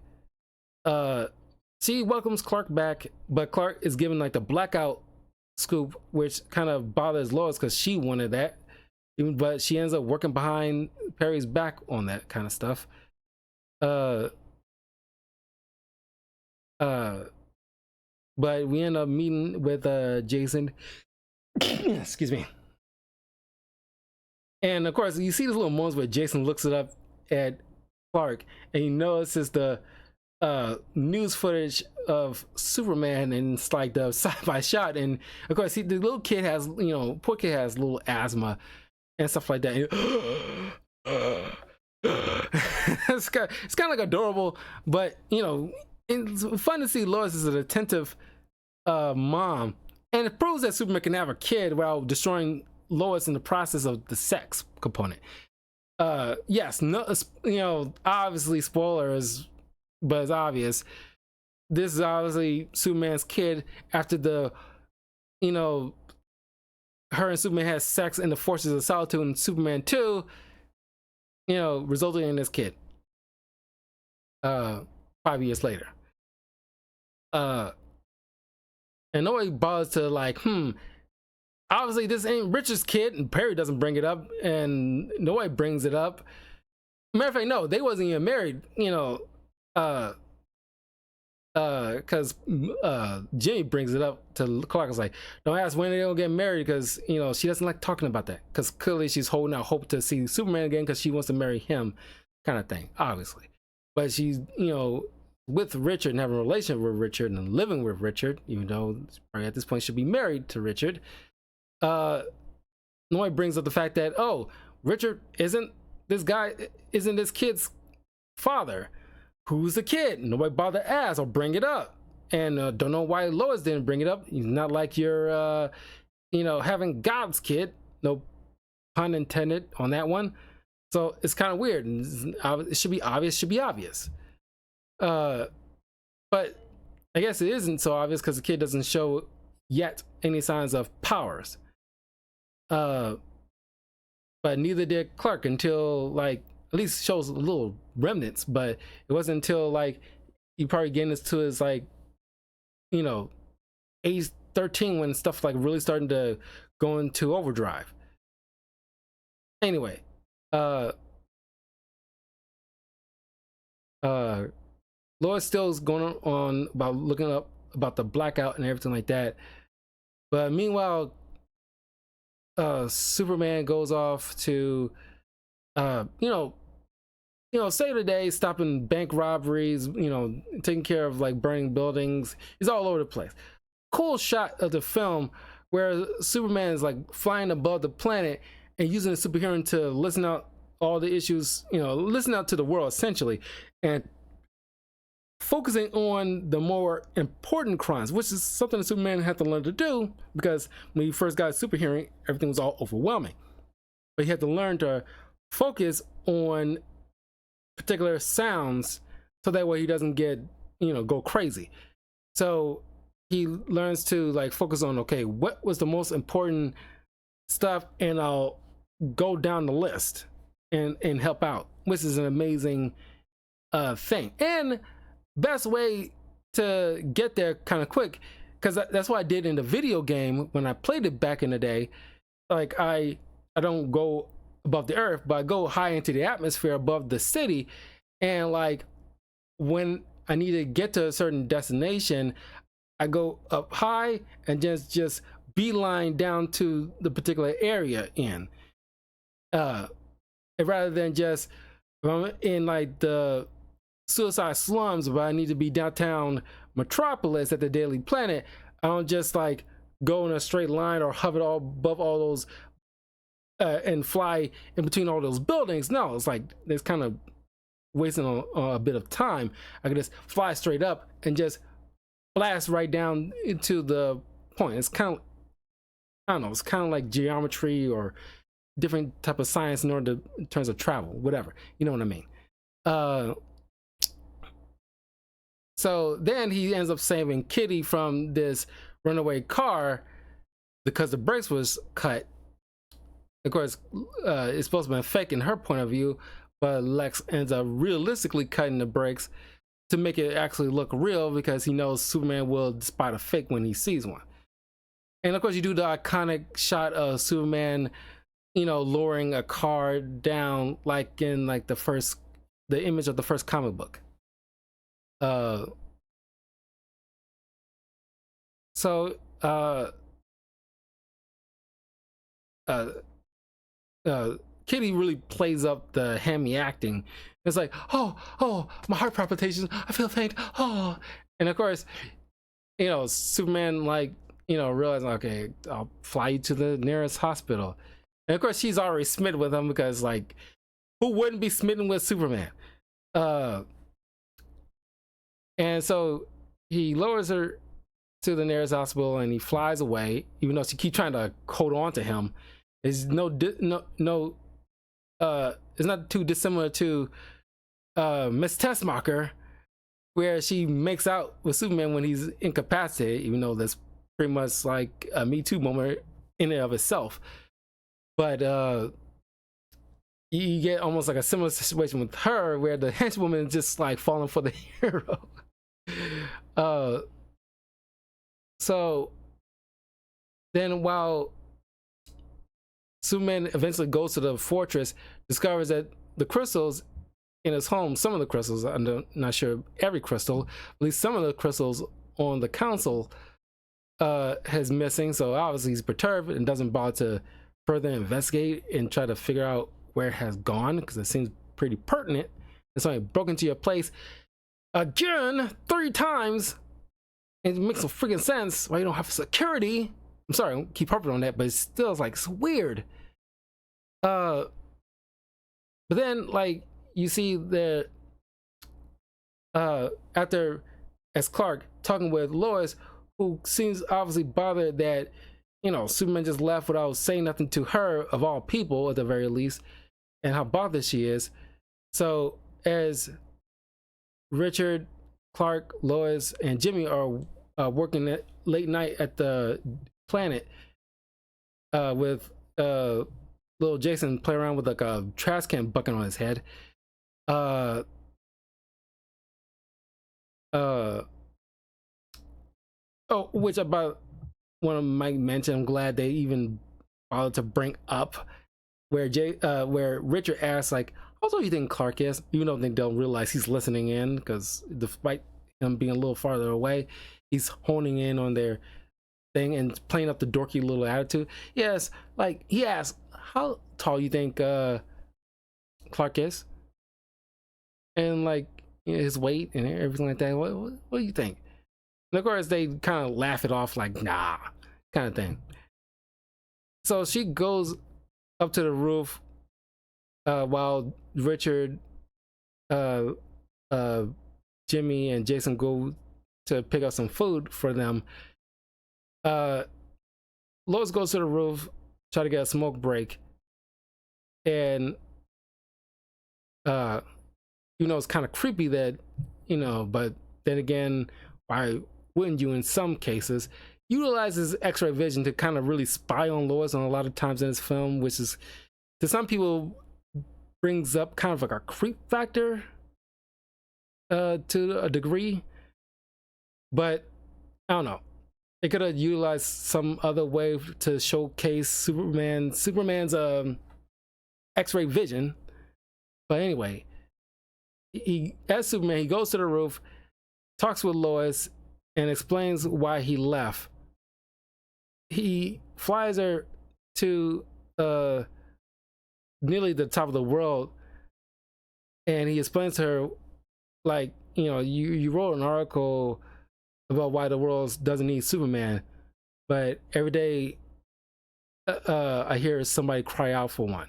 she welcomes Clark back, but Clark is given like the blackout scoop, which kind of bothers Lois because she wanted that, but she ends up working behind Perry's back on that kind of stuff. Uh, but we end up meeting with Jason. Excuse me. And of course, you see these little moments where Jason looks it up at Clark, and he notices the news footage of Superman, and it's like the side by shot. And of course, the little kid has, poor kid has a little asthma and stuff like that. It's kind of like adorable, but it's fun to see Lois as an attentive mom, and it proves that Superman can have a kid while destroying Lois in the process of the sex component. Yes, no, obviously spoilers, but it's obvious. This is obviously Superman's kid after her and Superman has sex in the Forces of Solitude in Superman 2, resulting in this kid. 5 years later. And nobody bothers to obviously this ain't Richard's kid, and Perry doesn't bring it up, and nobody brings it up. Matter of fact, no, they wasn't even married, because Jimmy brings it up to Clark. It's like, don't ask when they're gonna get married, because she doesn't like talking about that, because clearly she's holding out hope to see Superman again, because she wants to marry him, kind of thing, obviously. But she's with Richard and having a relationship with Richard and living with Richard, even though probably at this point should be married to Richard. Nobody brings up the fact that, Richard isn't this kid's father. Who's the kid? Nobody bothered to ask or bring it up. And don't know why Lois didn't bring it up. It's not like you're having God's kid. No pun intended on that one. So it's kind of weird. It should be obvious. But I guess it isn't so obvious because the kid doesn't show yet any signs of powers. But neither did Clark until at least shows a little remnants. But it wasn't until you probably getting into his age 13 when stuff really starting to go into overdrive. Anyway, Lois still is going on about looking up about the blackout and everything like that. But meanwhile, Superman goes off to save the day, stopping bank robberies, taking care of burning buildings. He's all over the place. Cool shot of the film where Superman is flying above the planet and using the superhero to listen out all the issues, listen out to the world essentially, and focusing on the more important crimes, which is something that Superman had to learn to do, because when he first got super hearing, everything was all overwhelming. But he had to learn to focus on particular sounds so that way he doesn't get, go crazy. So he learns to focus on, okay, what was the most important stuff, and I'll go down the list and help out, which is an amazing thing. And best way to get there kind of quick, because that's what I did in the video game when I played it back in the day. I don't go above the earth, but I go high into the atmosphere above the city, and when I need to get to a certain destination, I go up high and just beeline down to the particular area rather than just if I'm in the suicide slums, but I need to be downtown Metropolis at the Daily Planet, I don't just go in a straight line or hover all above all those and fly in between all those buildings. No, it's it's kind of wasting a bit of time. I can just fly straight up and just blast right down into the point. It's kind of, I don't know, it's kind of like geometry or different type of science in terms of travel, whatever, you know what I mean. So then he ends up saving Kitty from this runaway car because the brakes was cut. Of course, it's supposed to be fake in her point of view, but Lex ends up realistically cutting the brakes to make it actually look real, because he knows Superman will spot a fake when he sees one. And of course, you do the iconic shot of Superman, lowering a car down, like in the image of the first comic book. So uh Kitty really plays up the hammy acting. It's like, oh, my heart palpitations, I feel faint, oh. And of course, Superman, like, realizing, okay, I'll fly you to the nearest hospital. And of course, she's already smitten with him because, like, who wouldn't be smitten with Superman? And so he lowers her to the nearest hospital and he flies away, even though she keeps trying to hold on to him. It's it's not too dissimilar to Miss Tessmacher, where she makes out with Superman when he's incapacitated, even though that's pretty much like a Me Too moment in and of itself. But you get almost like a similar situation with her, where the henchwoman is just like falling for the hero. So then, while Superman eventually goes to the fortress, discovers that the crystals in his home, some of the crystals, I'm not sure every crystal, at least some of the crystals on the council is missing. So obviously he's perturbed and doesn't bother to further investigate and try to figure out where it has gone, because it seems pretty pertinent. And so he broke into your place again 3 times. It makes no freaking sense why you don't have security. I'm sorry, I don't keep harping on that, but it still is like, it's weird. But then, like, you see that after, as Clark talking with Lois, who seems obviously bothered that Superman just left without saying nothing to her, of all people at the very least, and how bothered she is. So as Richard, Clark, Lois, and Jimmy are working at late night at the planet with little Jason playing around with like a trash can bucket on his head. Which about one of Mike mentioned, I'm glad they even bothered to bring up where Richard asks, like, how tall do you think Clark is? Even though they don't realize he's listening in, because despite him being a little farther away, he's honing in on their thing and playing up the dorky little attitude. Yes, like, he asks, how tall you think Clark is? And like, his weight and everything like that. What do you think? And of course, they kind of laugh it off like, nah, kind of thing. So she goes up to the roof while Richard, Jimmy, and Jason go to pick up some food for them. Lois goes to the roof, try to get a smoke break, and it's kind of creepy that, but then again, why wouldn't you in some cases? Utilizes X-ray vision to kind of really spy on Lois on a lot of times in this film, which is, to some people, brings up kind of like a creep factor to a degree. But I don't know, it could have utilized some other way to showcase Superman's X-ray vision. But anyway, as Superman, he goes to the roof, talks with Lois, and explains why he left. He flies her to nearly the top of the world, and he explains to her, like, you wrote an article about why the world doesn't need Superman, but every day I hear somebody cry out for one.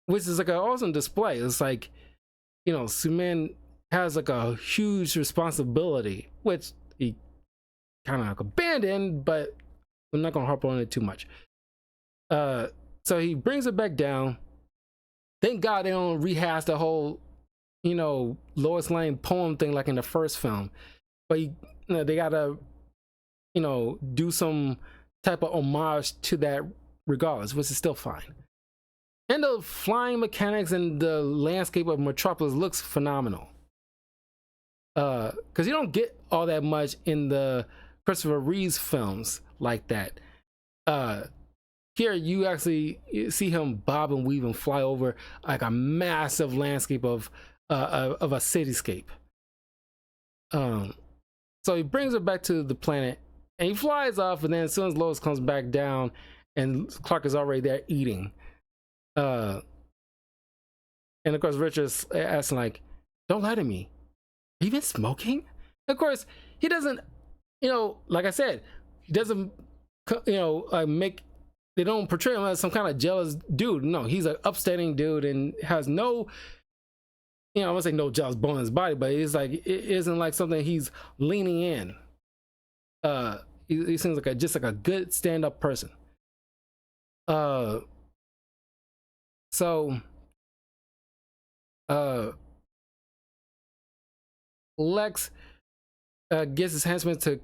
Which is like an awesome display. It's like, Superman has like a huge responsibility, which he kind of like abandoned, but I'm not gonna harp on it too much. So he brings it back down. Thank God they don't rehash the whole, Lois Lane poem thing like in the first film. But they gotta, do some type of homage to that regardless, which is still fine. And the flying mechanics and the landscape of Metropolis looks phenomenal. Because you don't get all that much in the Christopher Reeves films like that. Here you actually see him bob and weave and fly over like a massive landscape of a cityscape. So he brings her back to the planet, and he flies off. And then as soon as Lois comes back down, and Clark is already there eating, and of course Richard's asking like, "Don't lie to me. Have you been smoking?" Of course he doesn't. Like I said, he doesn't. Make. They don't portray him as some kind of jealous dude. No, he's an upstanding dude and has no. I won't say no jealous bone in his body, but it's like it isn't like something he's leaning in. He seems like just like a good stand-up person. So Lex gets his henchmen to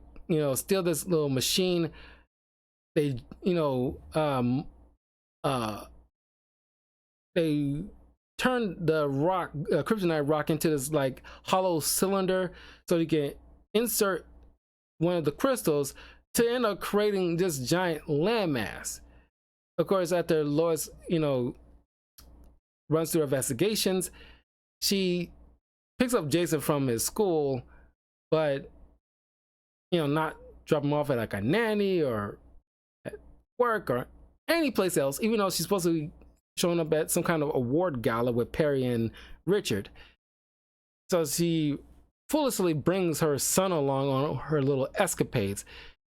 steal this little machine. They they turn the rock, kryptonite rock, into this like hollow cylinder so you can insert one of the crystals to end up creating this giant landmass. Of course, after Lois runs through investigations, she picks up Jason from his school, but not drop him off at like a nanny or at work or any place else, even though she's supposed to be showing up at some kind of award gala with Perry and Richard. So she foolishly brings her son along on her little escapades.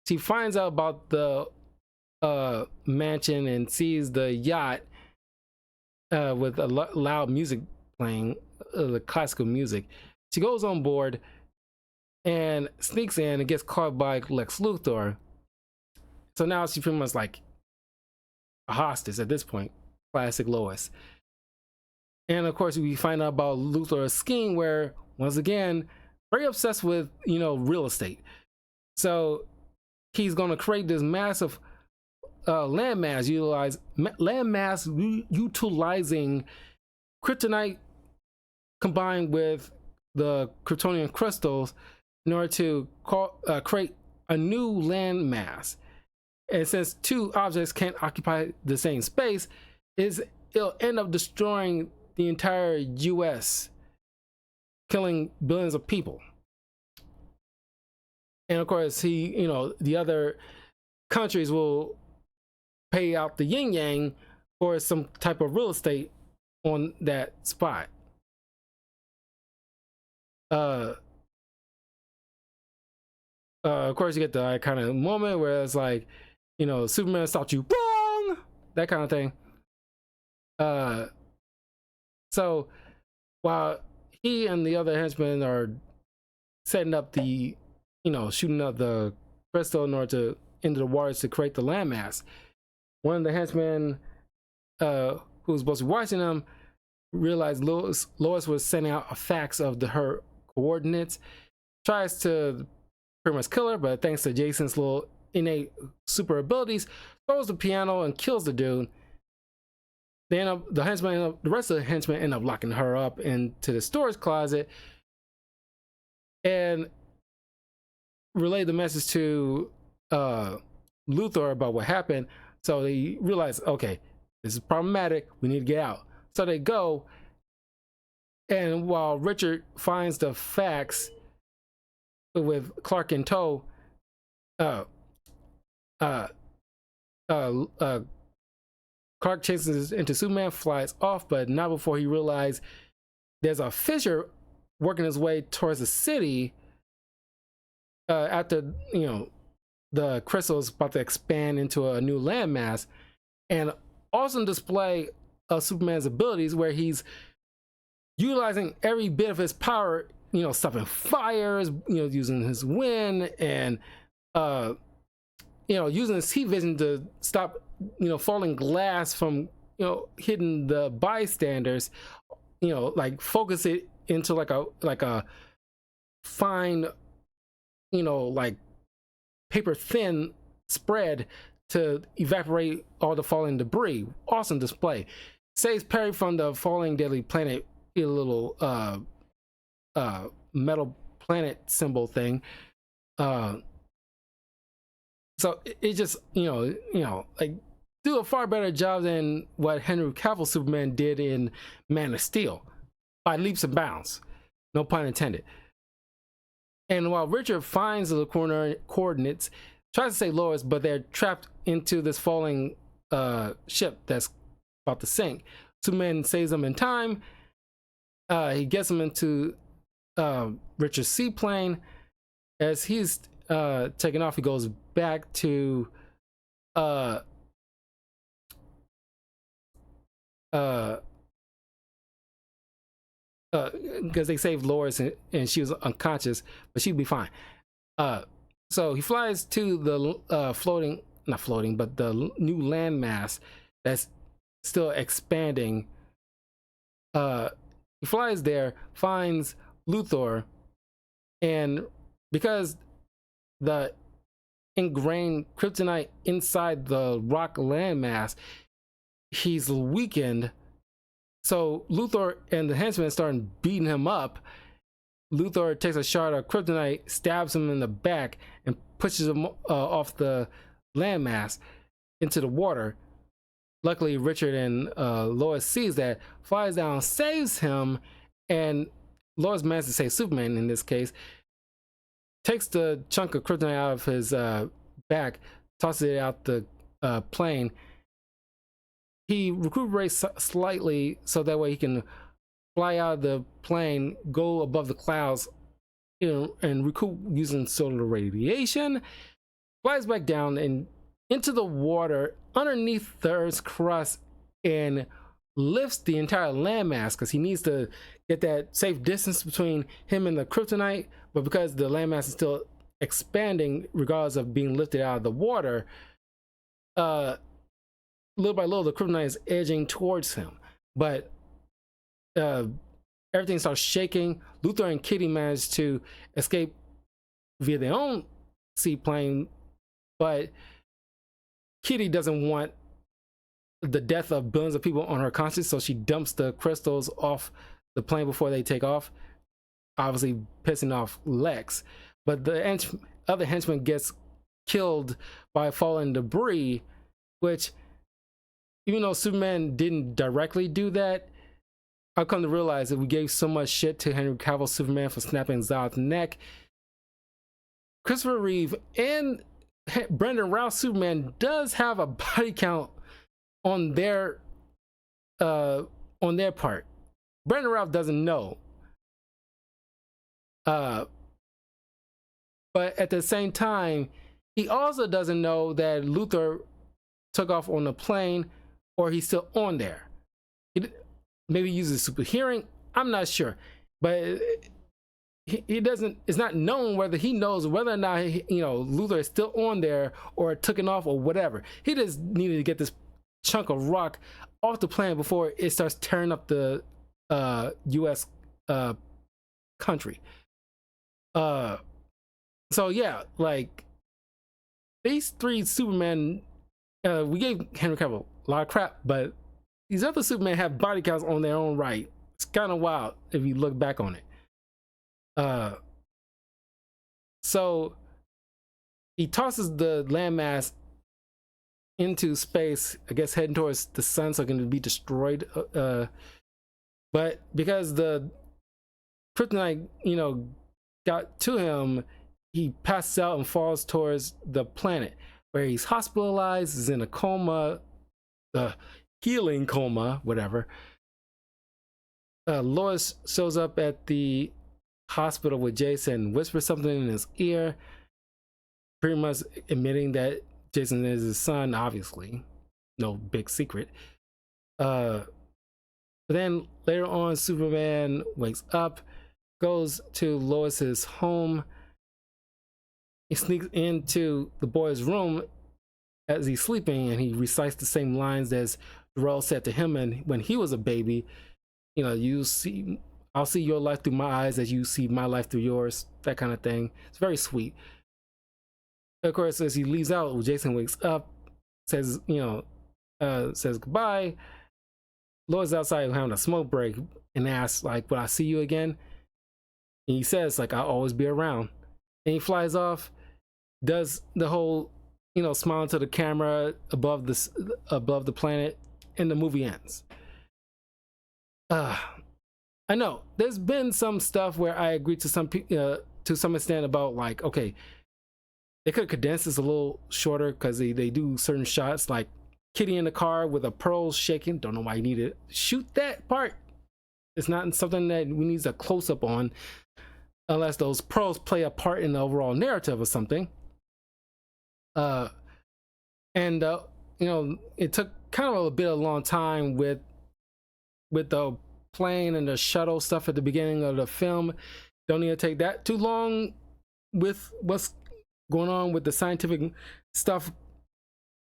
She finds out about the mansion and sees the yacht with a loud music playing, the classical music. She goes on board and sneaks in and gets caught by Lex Luthor. So now she's pretty much like a hostage at this point. Classic Lois. And of course we find out about Luthor's scheme, where once again very obsessed with real estate. So he's going to create this massive landmass utilizing kryptonite combined with the Kryptonian crystals in order to create a new landmass. And since two objects can't occupy the same space, it'll end up destroying the entire US, killing billions of people. And of course the other countries will pay out the yin yang for some type of real estate on that spot. Of course you get the kind of moment where it's like Superman stopped you wrong, that kind of thing. So while he and the other henchmen are setting up the shooting up the crystal in order to into the waters to create the landmass, one of the henchmen who was supposed to be watching them realized Lois was sending out a fax of her coordinates, tries to pretty much kill her, but thanks to Jason's little innate super abilities, throws the piano and kills the dude. The rest of the henchmen end up locking her up into the storage closet and relay the message to Luthor about what happened. So they realize, okay, this is problematic, we need to get out. So they go, and while Richard finds the fax with Clark in tow, Clark chases into Superman, flies off, but not before he realizes there's a fissure working his way towards the city after the crystal is about to expand into a new landmass. And awesome display of Superman's abilities, where he's utilizing every bit of his power, stopping fires, using his wind, and using his heat vision to stop falling glass from hitting the bystanders, like focus it into like a fine like paper thin spread to evaporate all the falling debris. Awesome display. Saves Perry from the falling Deadly Planet, a little metal planet symbol thing. So it just like do a far better job than what Henry Cavill Superman did in Man of Steel by leaps and bounds, no pun intended. And while Richard finds the coordinates, tries to save Lois, but they're trapped into this falling ship that's about to sink. Superman saves them in time. He gets them into Richard's seaplane. As he's taking off, he goes back to because they saved Lois and she was unconscious, but she'd be fine. So he flies to the not floating, but the new landmass that's still expanding. He flies there, finds Luthor, and because the ingrained kryptonite inside the rock landmass, he's weakened. So Luthor and the henchmen start beating him up. Luthor takes a shard of kryptonite, stabs him in the back, and pushes him off the landmass into the water. Luckily, Richard and Lois sees that, flies down, saves him, and Lois manages to save Superman in this case. Takes the chunk of kryptonite out of his back, tosses it out the plane. He recuperates slightly so that way he can fly out of the plane, go above the clouds, and recoup using solar radiation. Flies back down and into the water underneath the Earth's crust and lifts the entire landmass because he needs to get that safe distance between him and the kryptonite. But because the landmass is still expanding, regardless of being lifted out of the water, little by little, the kryptonite is edging towards him. But everything starts shaking. Luthor and Kitty manage to escape via their own seaplane, but Kitty doesn't want the death of billions of people on her conscience, so she dumps the crystals off the plane before they take off, obviously pissing off Lex. But the other henchman gets killed by falling debris, which, even though Superman didn't directly do that, I've come to realize that we gave so much shit to Henry Cavill's Superman for snapping Zod's neck. Christopher Reeve and Brandon Routh's Superman does have a body count on their part. Brandon Routh doesn't know. But at the same time, he also doesn't know that Luthor took off on the plane or he's still on there. Maybe he uses super hearing. I'm not sure. But he doesn't, it's not known whether he knows whether or not Luthor is still on there or took it off or whatever. He just needed to get this chunk of rock off the plane before it starts tearing up the US country. So yeah, like these three Superman, we gave Henry Cavill a lot of crap, but these other Superman have body counts on their own right. It's kind of wild if you look back on it. So he tosses the landmass into space, I guess heading towards the sun so it can be destroyed. But because the kryptonite, got to him, he passes out and falls towards the planet, where he's hospitalized, is in a coma, healing coma, whatever. Lois shows up at the hospital with Jason, whispers something in his ear, pretty much admitting that Jason is his son, obviously. No big secret. But then later on, Superman wakes up, goes to Lois's home. He sneaks into the boy's room as he's sleeping, and he recites the same lines as Jor-El said to him and when he was a baby. I'll see your life through my eyes as you see my life through yours, that kind of thing. It's very sweet. Of course, as he leaves out, Jason wakes up, says goodbye. Lois outside having a smoke break and asks, like, will I see you again? And he says, like, I'll always be around. And he flies off, does the whole, smile into the camera above the planet, and the movie ends. I know there's been some stuff where I agree to to some extent about like, okay, they could condense this a little shorter because they do certain shots like Kitty in the car with a pearl shaking. Don't know why you need to shoot that part. It's not something that we need a close up on unless those pearls play a part in the overall narrative or something. You know, it took kind of a bit of a long time with the plane and the shuttle stuff at the beginning of the film. Don't need to take that too long with what's going on with the scientific stuff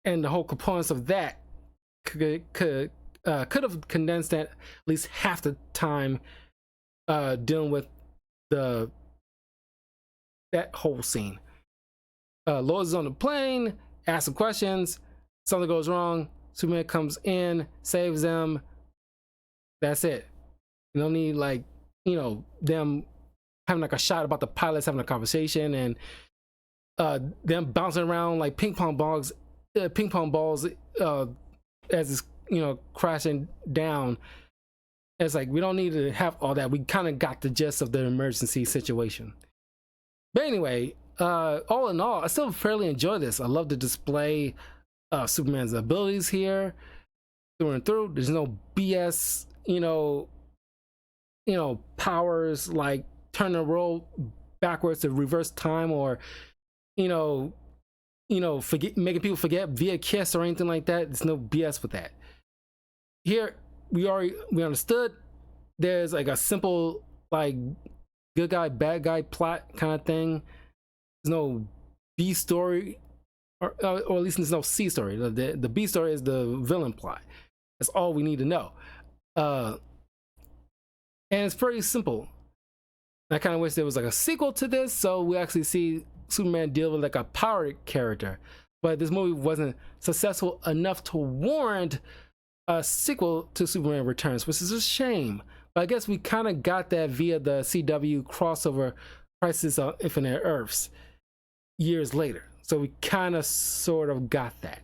and the whole components of that. Could have condensed that at least half the time dealing with that whole scene. Lois is on the plane, asks some questions, something goes wrong, Superman comes in, saves them. That's it. You don't need like, you know, them having like a shot about the pilots having a conversation and them bouncing around like ping pong balls as it's, you know, crashing down. It's like we don't need to have all that. We kind of got the gist of the emergency situation. But anyway, all in all, I still fairly enjoy this. I love the display of Superman's abilities here through and through. There's no BS, you know, powers like turn the roll backwards to reverse time, or making people forget via kiss or anything like that. There's no BS with that. Here we understood there's like a simple like good guy bad guy plot kind of thing. There's no B story, or at least there's no C story. The B story is the villain plot. That's all we need to know. And it's pretty simple. I kind of wish there was like a sequel to this, so we actually see Superman deal with like a powered character. But this movie wasn't successful enough to warrant a sequel to Superman Returns, which is a shame. But I guess we kind of got that via the CW crossover Crisis on Infinite Earths years later. So we kind of sort of got that.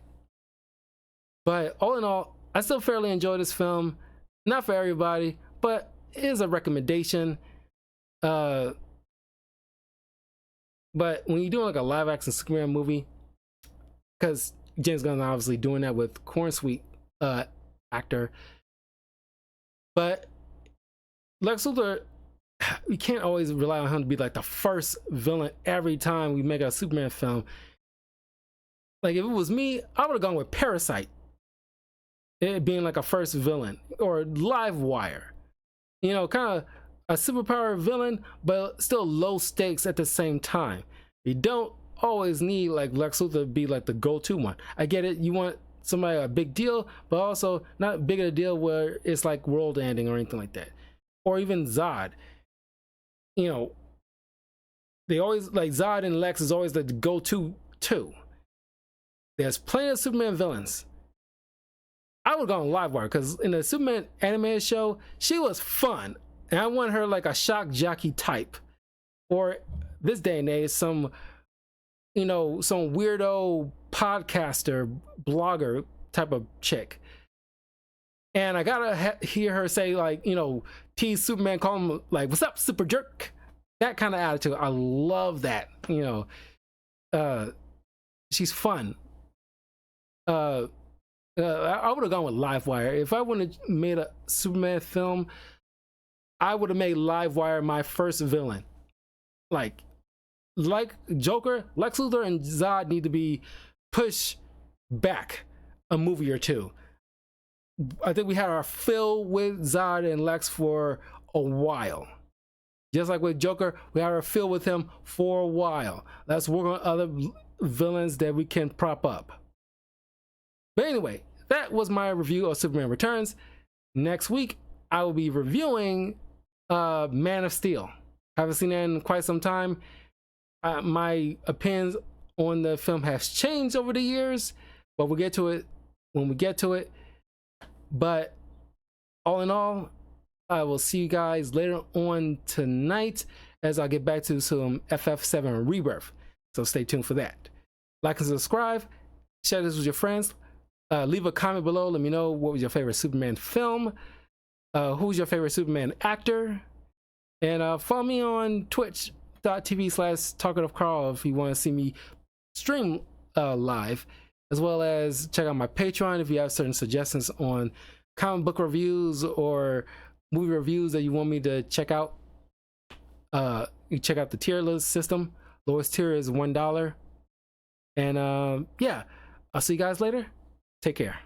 But all in all, I still fairly enjoy this film. Not for everybody, but it is a recommendation. But when you're doing like a live action Superman movie, because James Gunn is obviously doing that with Corn Sweet actor, but Lex Luthor, we can't always rely on him to be like the first villain every time we make a Superman film. Like if it was me, I would have gone with Parasite, it being like a first villain, or Livewire, you know, kind of a superpower villain, but still low stakes at the same time. You don't always need like Lex Luthor to be like the go-to one. I get it, you want somebody a big deal, but also not big of a deal where it's like world ending or anything like that. Or even Zod. You know, they always like Zod and Lex is always like the go-to too. There's plenty of Superman villains. I would go on Livewire because in the Superman animated show, she was fun. And I want her like a shock jockey type, or this day and age, some weirdo podcaster, blogger type of chick. And I gotta hear her say like, tease Superman, call him like, "What's up, super jerk?" That kind of attitude. I love that. She's fun. I would have gone with Livewire. If I would have made a Superman film, I would have made Livewire my first villain. Like Joker, Lex Luthor and Zod need to be pushed back a movie or two. I think we had our fill with Zod and Lex for a while. Just like with Joker, we had our fill with him for a while. Let's work on other villains that we can prop up. But anyway, that was my review of Superman Returns. Next week, I will be reviewing Man of Steel. I haven't seen that in quite some time. My opinions on the film has changed over the years, but we'll get to it when we get to it. But all in all, I will see you guys later on tonight as I get back to some FF7 Rebirth. So stay tuned for that. Like and subscribe. Share this with your friends. Leave a comment below. Let me know what was your favorite Superman film. Who's your favorite Superman actor? And follow me on Twitch, twitch.tv/Talking of Carl if you want to see me stream live, as well as check out my Patreon if you have certain suggestions on comic book reviews or movie reviews that you want me to check out. You check out the tier list system. Lowest tier is $1. And yeah, I'll see you guys later. Take care.